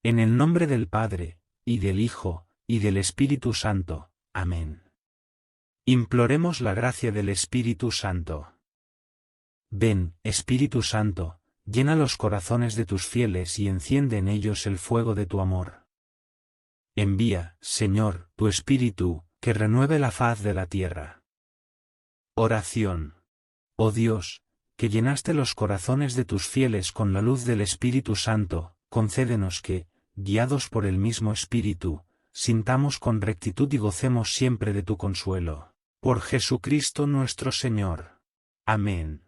En el nombre del Padre, y del Hijo, y del Espíritu Santo. Amén. Imploremos la gracia del Espíritu Santo. Ven, Espíritu Santo, llena los corazones de tus fieles y enciende en ellos el fuego de tu amor. Envía, Señor, tu Espíritu, que renueve la faz de la tierra. Oración. Oh Dios, que llenaste los corazones de tus fieles con la luz del Espíritu Santo, concédenos que, guiados por el mismo Espíritu, sintamos con rectitud y gocemos siempre de tu consuelo. Por Jesucristo nuestro Señor. Amén.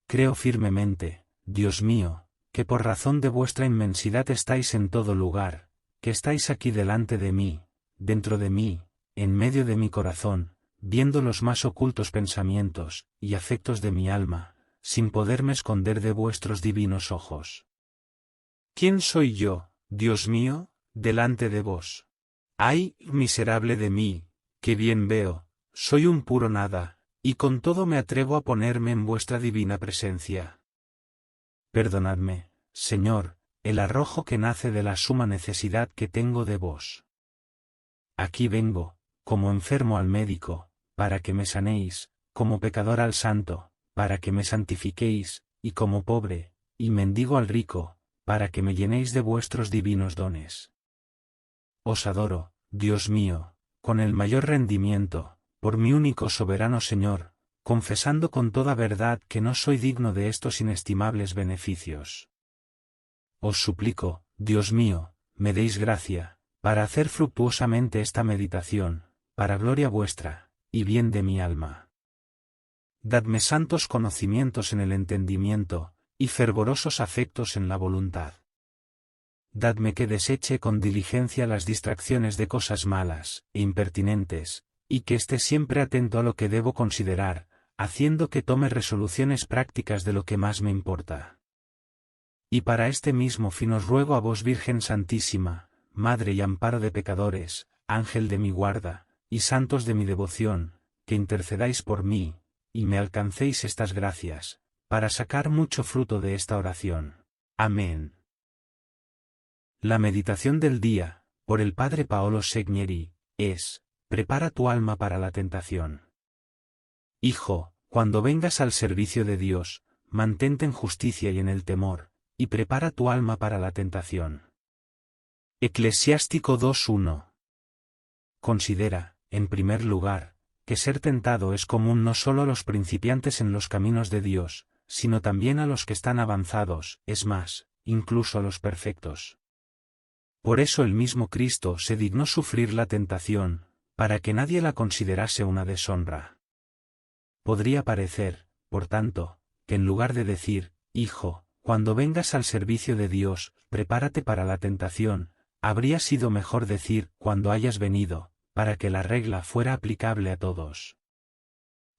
Creo firmemente, Dios mío, que por razón de vuestra inmensidad estáis en todo lugar, que estáis aquí delante de mí, dentro de mí, en medio de mi corazón, viendo los más ocultos pensamientos y afectos de mi alma, sin poderme esconder de vuestros divinos ojos. ¿Quién soy yo, Dios mío, delante de vos? ¡Ay, miserable de mí, que bien veo, soy un puro nada, y con todo me atrevo a ponerme en vuestra divina presencia! Perdonadme, Señor, el arrojo que nace de la suma necesidad que tengo de vos. Aquí vengo, como enfermo al médico, para que me sanéis, como pecador al santo, para que me santifiquéis, y como pobre, y mendigo al rico, para que me llenéis de vuestros divinos dones. Os adoro, Dios mío, con el mayor rendimiento, por mi único soberano Señor, confesando con toda verdad que no soy digno de estos inestimables beneficios. Os suplico, Dios mío, me deis gracia, para hacer fructuosamente esta meditación, para gloria vuestra, y bien de mi alma. Dadme santos conocimientos en el entendimiento, y fervorosos afectos en la voluntad. Dadme que deseche con diligencia las distracciones de cosas malas e impertinentes, y que esté siempre atento a lo que debo considerar, haciendo que tome resoluciones prácticas de lo que más me importa. Y para este mismo fin os ruego a vos Virgen Santísima, Madre y amparo de pecadores, Ángel de mi guarda, y santos de mi devoción, que intercedáis por mí, y me alcancéis estas gracias, para sacar mucho fruto de esta oración. Amén. La meditación del día, por el Padre Paolo Segneri, es: prepara tu alma para la tentación. Hijo, cuando vengas al servicio de Dios, mantente en justicia y en el temor, y prepara tu alma para la tentación. Eclesiástico 2:1. Considera, en primer lugar, que ser tentado es común no solo a los principiantes en los caminos de Dios, sino también a los que están avanzados, es más, incluso a los perfectos. Por eso el mismo Cristo se dignó sufrir la tentación, para que nadie la considerase una deshonra. Podría parecer, por tanto, que en lugar de decir, hijo, cuando vengas al servicio de Dios, prepárate para la tentación, habría sido mejor decir, cuando hayas venido, para que la regla fuera aplicable a todos.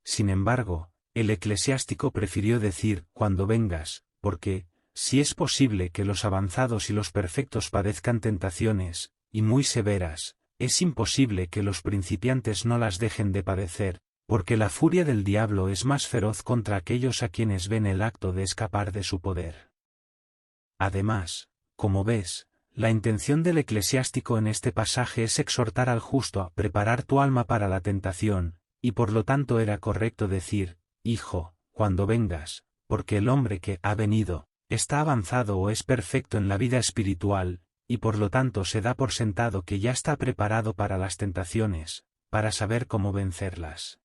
Sin embargo, el eclesiástico prefirió decir, cuando vengas, porque, si es posible que los avanzados y los perfectos padezcan tentaciones, y muy severas, es imposible que los principiantes no las dejen de padecer, porque la furia del diablo es más feroz contra aquellos a quienes ven el acto de escapar de su poder. Además, como ves, la intención del eclesiástico en este pasaje es exhortar al justo a preparar tu alma para la tentación, y por lo tanto era correcto decir, hijo, cuando vengas, porque el hombre que ha venido, está avanzado o es perfecto en la vida espiritual, y por lo tanto se da por sentado que ya está preparado para las tentaciones, para saber cómo vencerlas.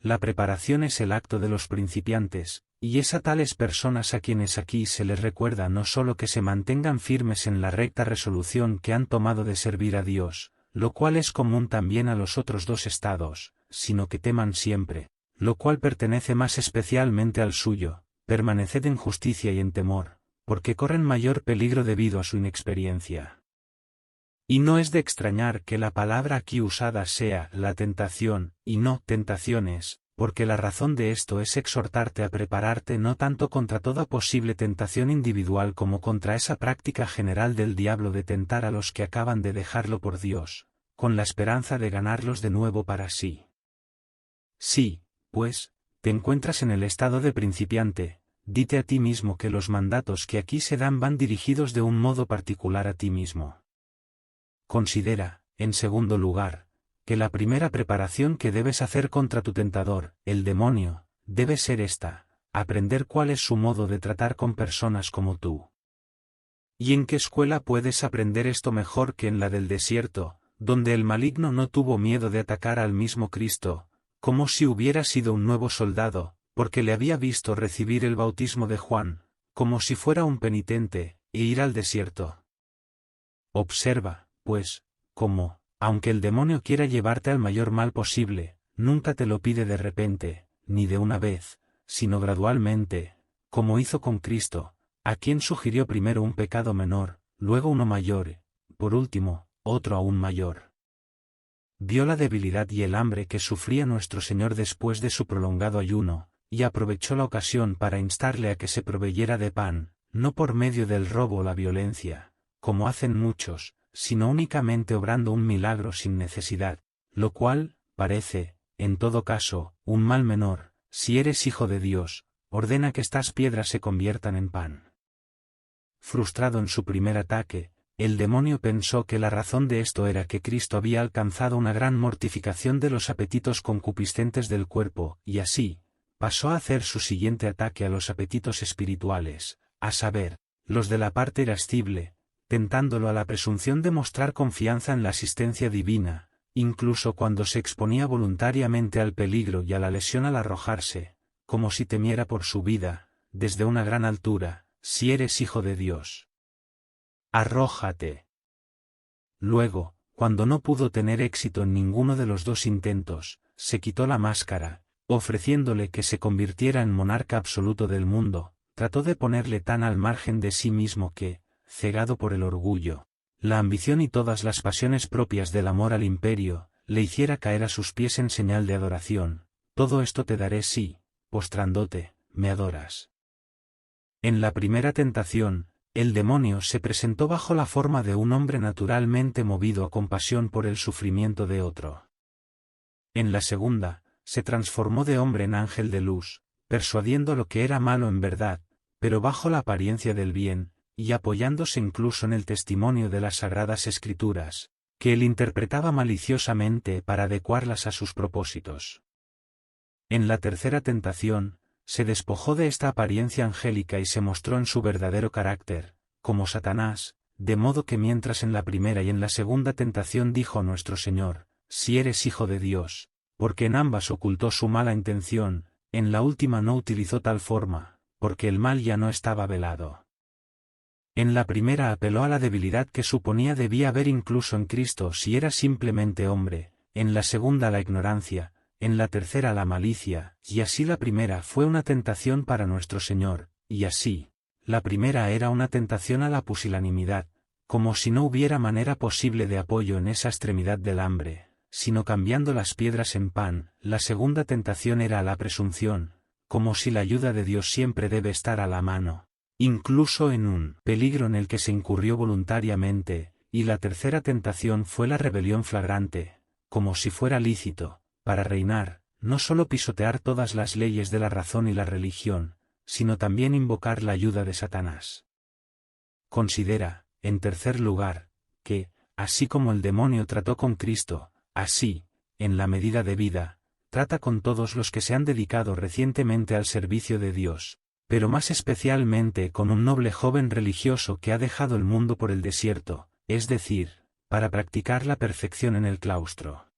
La preparación es el acto de los principiantes, y es a tales personas a quienes aquí se les recuerda no solo que se mantengan firmes en la recta resolución que han tomado de servir a Dios, lo cual es común también a los otros dos estados, sino que teman siempre, lo cual pertenece más especialmente al suyo, permaneced en justicia y en temor, porque corren mayor peligro debido a su inexperiencia. Y no es de extrañar que la palabra aquí usada sea la tentación, y no tentaciones, porque la razón de esto es exhortarte a prepararte no tanto contra toda posible tentación individual como contra esa práctica general del diablo de tentar a los que acaban de dejarlo por Dios, con la esperanza de ganarlos de nuevo para sí. Sí, pues, te encuentras en el estado de principiante, dite a ti mismo que los mandatos que aquí se dan van dirigidos de un modo particular a ti mismo. Considera, en segundo lugar, que la primera preparación que debes hacer contra tu tentador, el demonio, debe ser esta: aprender cuál es su modo de tratar con personas como tú. ¿Y en qué escuela puedes aprender esto mejor que en la del desierto, donde el maligno no tuvo miedo de atacar al mismo Cristo, como si hubiera sido un nuevo soldado, porque le había visto recibir el bautismo de Juan, como si fuera un penitente, e ir al desierto? Observa, pues, cómo, aunque el demonio quiera llevarte al mayor mal posible, nunca te lo pide de repente, ni de una vez, sino gradualmente, como hizo con Cristo, a quien sugirió primero un pecado menor, luego uno mayor, por último, otro aún mayor. Vio la debilidad y el hambre que sufría nuestro Señor después de su prolongado ayuno, y aprovechó la ocasión para instarle a que se proveyera de pan, no por medio del robo o la violencia, como hacen muchos, sino únicamente obrando un milagro sin necesidad, lo cual, parece, en todo caso, un mal menor. Si eres hijo de Dios, ordena que estas piedras se conviertan en pan. Frustrado en su primer ataque, el demonio pensó que la razón de esto era que Cristo había alcanzado una gran mortificación de los apetitos concupiscentes del cuerpo, y así, pasó a hacer su siguiente ataque a los apetitos espirituales, a saber, los de la parte irascible, tentándolo a la presunción de mostrar confianza en la asistencia divina, incluso cuando se exponía voluntariamente al peligro y a la lesión al arrojarse, como si temiera por su vida, desde una gran altura: si eres hijo de Dios, arrójate. Luego, cuando no pudo tener éxito en ninguno de los dos intentos, se quitó la máscara, ofreciéndole que se convirtiera en monarca absoluto del mundo, trató de ponerle tan al margen de sí mismo que, cegado por el orgullo, la ambición y todas las pasiones propias del amor al imperio, le hiciera caer a sus pies en señal de adoración: todo esto te daré si, postrándote, me adoras. En la primera tentación, el demonio se presentó bajo la forma de un hombre naturalmente movido a compasión por el sufrimiento de otro. En la segunda, se transformó de hombre en ángel de luz, persuadiendo lo que era malo en verdad, pero bajo la apariencia del bien, y apoyándose incluso en el testimonio de las Sagradas Escrituras, que él interpretaba maliciosamente para adecuarlas a sus propósitos. En la tercera tentación, se despojó de esta apariencia angélica y se mostró en su verdadero carácter, como Satanás, de modo que mientras en la primera y en la segunda tentación dijo a nuestro Señor: si eres hijo de Dios, porque en ambas ocultó su mala intención, en la última no utilizó tal forma, porque el mal ya no estaba velado. En la primera apeló a la debilidad que suponía debía haber incluso en Cristo si era simplemente hombre, en la segunda a la ignorancia, en la tercera a la malicia, y así la primera fue una tentación para nuestro Señor, y así, la primera era una tentación a la pusilanimidad, como si no hubiera manera posible de apoyo en esa extremidad del hambre, sino cambiando las piedras en pan. La segunda tentación era a la presunción, como si la ayuda de Dios siempre debe estar a la mano, incluso en un peligro en el que se incurrió voluntariamente, y la tercera tentación fue la rebelión flagrante, como si fuera lícito, para reinar, no solo pisotear todas las leyes de la razón y la religión, sino también invocar la ayuda de Satanás. Considera, en tercer lugar, que, así como el demonio trató con Cristo, así, en la medida debida, trata con todos los que se han dedicado recientemente al servicio de Dios, pero más especialmente con un noble joven religioso que ha dejado el mundo por el desierto, es decir, para practicar la perfección en el claustro.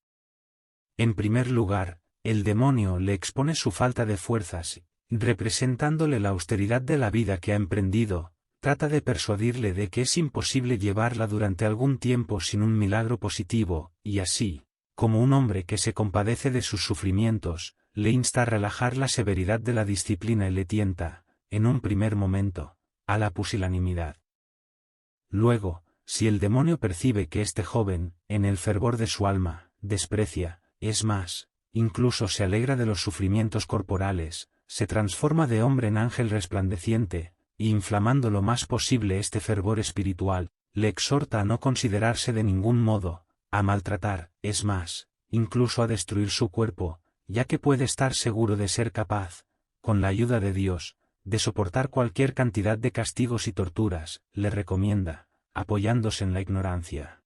En primer lugar, el demonio le expone su falta de fuerzas, representándole la austeridad de la vida que ha emprendido, trata de persuadirle de que es imposible llevarla durante algún tiempo sin un milagro positivo, y así, como un hombre que se compadece de sus sufrimientos, le insta a relajar la severidad de la disciplina y le tienta, en un primer momento, a la pusilanimidad. Luego, si el demonio percibe que este joven, en el fervor de su alma, desprecia, es más, incluso se alegra de los sufrimientos corporales, se transforma de hombre en ángel resplandeciente, y inflamando lo más posible este fervor espiritual, le exhorta a no considerarse de ningún modo, a maltratar, es más, incluso a destruir su cuerpo, ya que puede estar seguro de ser capaz, con la ayuda de Dios, de soportar cualquier cantidad de castigos y torturas, le recomienda, apoyándose en la ignorancia,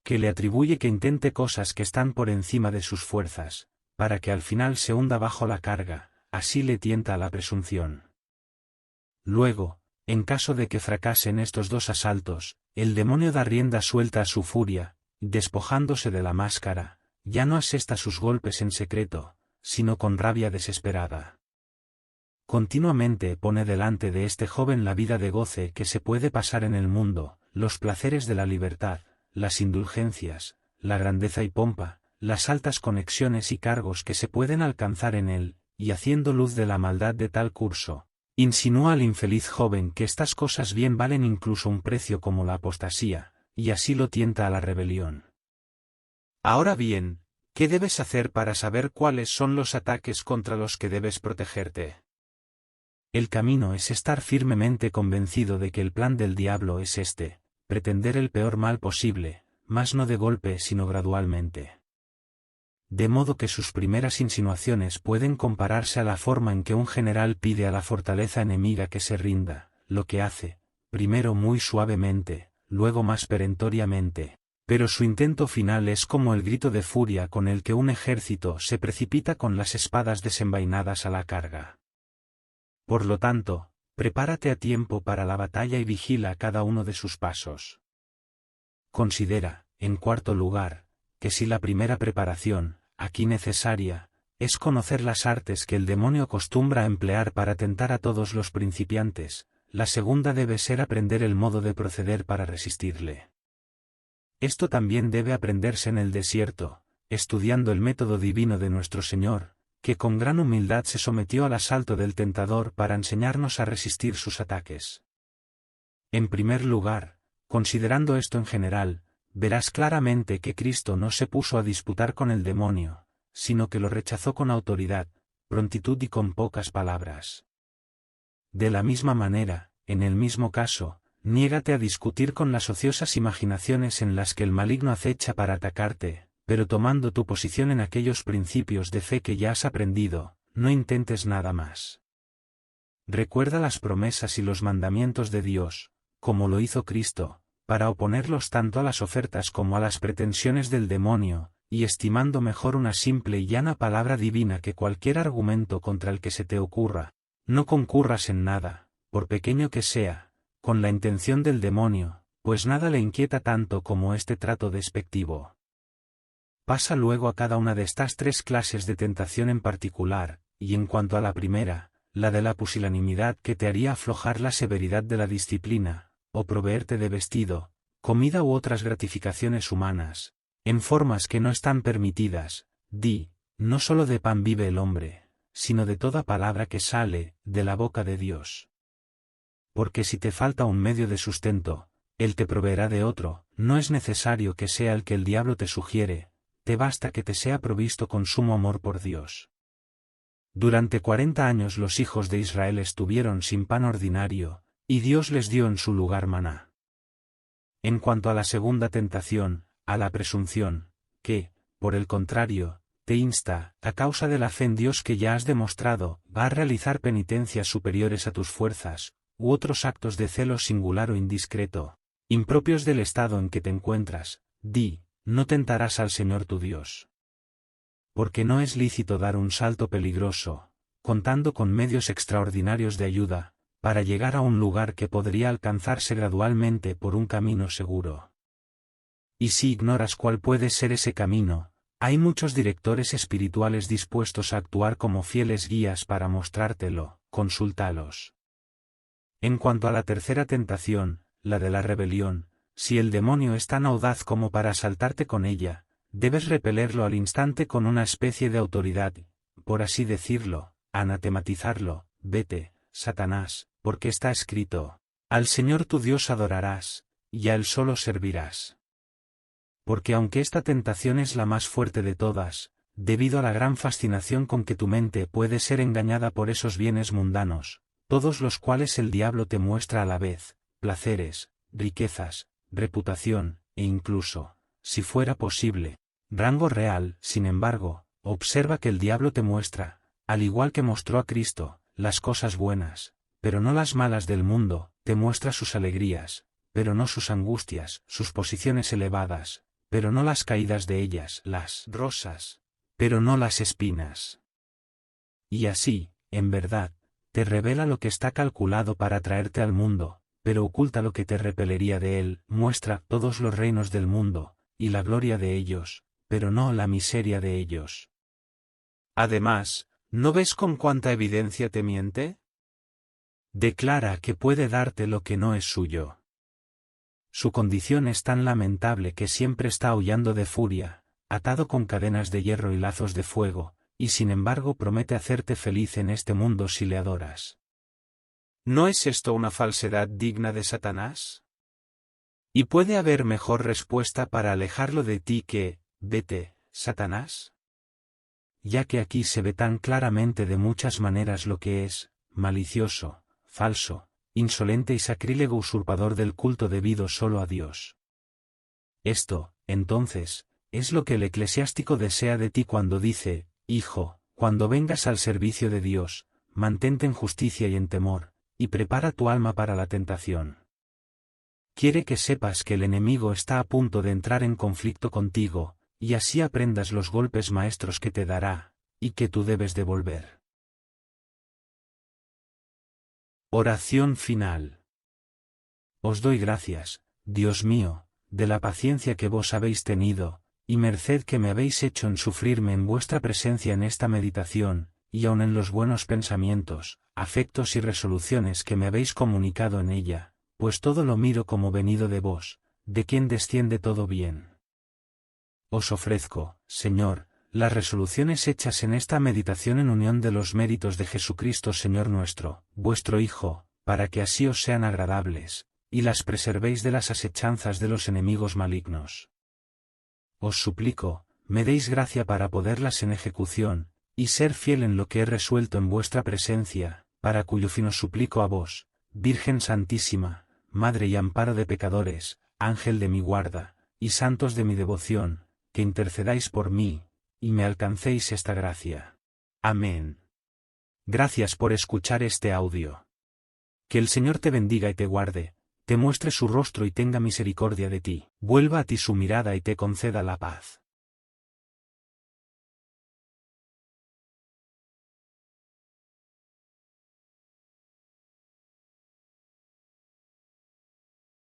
que le atribuye que intente cosas que están por encima de sus fuerzas, para que al final se hunda bajo la carga, así le tienta a la presunción. Luego, en caso de que fracasen estos dos asaltos, el demonio da rienda suelta a su furia, despojándose de la máscara, ya no asesta sus golpes en secreto, sino con rabia desesperada. Continuamente pone delante de este joven la vida de goce que se puede pasar en el mundo, los placeres de la libertad, las indulgencias, la grandeza y pompa, las altas conexiones y cargos que se pueden alcanzar en él, y haciendo luz de la maldad de tal curso, insinúa al infeliz joven que estas cosas bien valen incluso un precio como la apostasía, y así lo tienta a la rebelión. Ahora bien, ¿qué debes hacer para saber cuáles son los ataques contra los que debes protegerte? El camino es estar firmemente convencido de que el plan del diablo es pretender el peor mal posible, mas no de golpe sino gradualmente. De modo que sus primeras insinuaciones pueden compararse a la forma en que un general pide a la fortaleza enemiga que se rinda, lo que hace, primero muy suavemente, luego más perentoriamente, pero su intento final es como el grito de furia con el que un ejército se precipita con las espadas desenvainadas a la carga. Por lo tanto, prepárate a tiempo para la batalla y vigila cada uno de sus pasos. Considera, en cuarto lugar, que si la primera preparación, aquí necesaria, es conocer las artes que el demonio acostumbra a emplear para tentar a todos los principiantes, la segunda debe ser aprender el modo de proceder para resistirle. Esto también debe aprenderse en el desierto, estudiando el método divino de nuestro Señor, que con gran humildad se sometió al asalto del tentador para enseñarnos a resistir sus ataques. En primer lugar, considerando esto en general, verás claramente que Cristo no se puso a disputar con el demonio, sino que lo rechazó con autoridad, prontitud y con pocas palabras. De la misma manera, en el mismo caso, niégate a discutir con las ociosas imaginaciones en las que el maligno acecha para atacarte, pero tomando tu posición en aquellos principios de fe que ya has aprendido, no intentes nada más. Recuerda las promesas y los mandamientos de Dios, como lo hizo Cristo, para oponerlos tanto a las ofertas como a las pretensiones del demonio, y estimando mejor una simple y llana palabra divina que cualquier argumento contra el que se te ocurra, no concurras en nada, por pequeño que sea, con la intención del demonio, pues nada le inquieta tanto como este trato despectivo. Pasa luego a cada una de estas tres clases de tentación en particular, y en cuanto a la primera, la de la pusilanimidad que te haría aflojar la severidad de la disciplina, o proveerte de vestido, comida u otras gratificaciones humanas, en formas que no están permitidas, di, no solo de pan vive el hombre, sino de toda palabra que sale de la boca de Dios. Porque si te falta un medio de sustento, Él te proveerá de otro, no es necesario que sea el que el diablo te sugiere, te basta que te sea provisto con sumo amor por Dios. Durante 40 años los hijos de Israel estuvieron sin pan ordinario, y Dios les dio en su lugar maná. En cuanto a la segunda tentación, a la presunción, que, por el contrario, te insta, a causa de la fe en Dios que ya has demostrado, a realizar penitencias superiores a tus fuerzas, u otros actos de celo singular o indiscreto, impropios del estado en que te encuentras, di, no tentarás al Señor tu Dios. Porque no es lícito dar un salto peligroso, contando con medios extraordinarios de ayuda, para llegar a un lugar que podría alcanzarse gradualmente por un camino seguro. Y si ignoras cuál puede ser ese camino, hay muchos directores espirituales dispuestos a actuar como fieles guías para mostrártelo, consúltalos. En cuanto a la tercera tentación, la de la rebelión, si el demonio es tan audaz como para asaltarte con ella, debes repelerlo al instante con una especie de autoridad, por así decirlo, anatematizarlo, vete, Satanás, porque está escrito, al Señor tu Dios adorarás, y a Él solo servirás. Porque aunque esta tentación es la más fuerte de todas, debido a la gran fascinación con que tu mente puede ser engañada por esos bienes mundanos, todos los cuales el diablo te muestra a la vez, placeres, riquezas, reputación, e incluso, si fuera posible, rango real, sin embargo, observa que el diablo te muestra, al igual que mostró a Cristo, las cosas buenas, pero no las malas del mundo, te muestra sus alegrías, pero no sus angustias, sus posiciones elevadas, pero no las caídas de ellas, las rosas, pero no las espinas. Y así, en verdad, te revela lo que está calculado para traerte al mundo, pero oculta lo que te repelería de él, muestra todos los reinos del mundo, y la gloria de ellos, pero no la miseria de ellos. Además, ¿no ves con cuánta evidencia te miente? Declara que puede darte lo que no es suyo. Su condición es tan lamentable que siempre está aullando de furia, atado con cadenas de hierro y lazos de fuego, y sin embargo promete hacerte feliz en este mundo si le adoras. ¿No es esto una falsedad digna de Satanás? ¿Y puede haber mejor respuesta para alejarlo de ti que, vete, Satanás? Ya que aquí se ve tan claramente de muchas maneras lo que es, malicioso, falso, insolente y sacrílego usurpador del culto debido solo a Dios. Esto, entonces, es lo que el eclesiástico desea de ti cuando dice, hijo, cuando vengas al servicio de Dios, mantente en justicia y en temor, y prepara tu alma para la tentación. Quiere que sepas que el enemigo está a punto de entrar en conflicto contigo, y así aprendas los golpes maestros que te dará, y que tú debes devolver. Oración final. Os doy gracias, Dios mío, de la paciencia que vos habéis tenido, y merced que me habéis hecho en sufrirme en vuestra presencia en esta meditación, y aun en los buenos pensamientos, afectos y resoluciones que me habéis comunicado en ella, pues todo lo miro como venido de vos, de quien desciende todo bien. Os ofrezco, Señor, las resoluciones hechas en esta meditación en unión de los méritos de Jesucristo Señor nuestro, vuestro Hijo, para que así os sean agradables, y las preservéis de las asechanzas de los enemigos malignos. Os suplico, me deis gracia para poderlas en ejecución, y ser fiel en lo que he resuelto en vuestra presencia, para cuyo fin os suplico a vos, Virgen Santísima, Madre y Amparo de pecadores, Ángel de mi guarda, y santos de mi devoción, que intercedáis por mí, y me alcancéis esta gracia. Amén. Gracias por escuchar este audio. Que el Señor te bendiga y te guarde, te muestre su rostro y tenga misericordia de ti, vuelva a ti su mirada y te conceda la paz.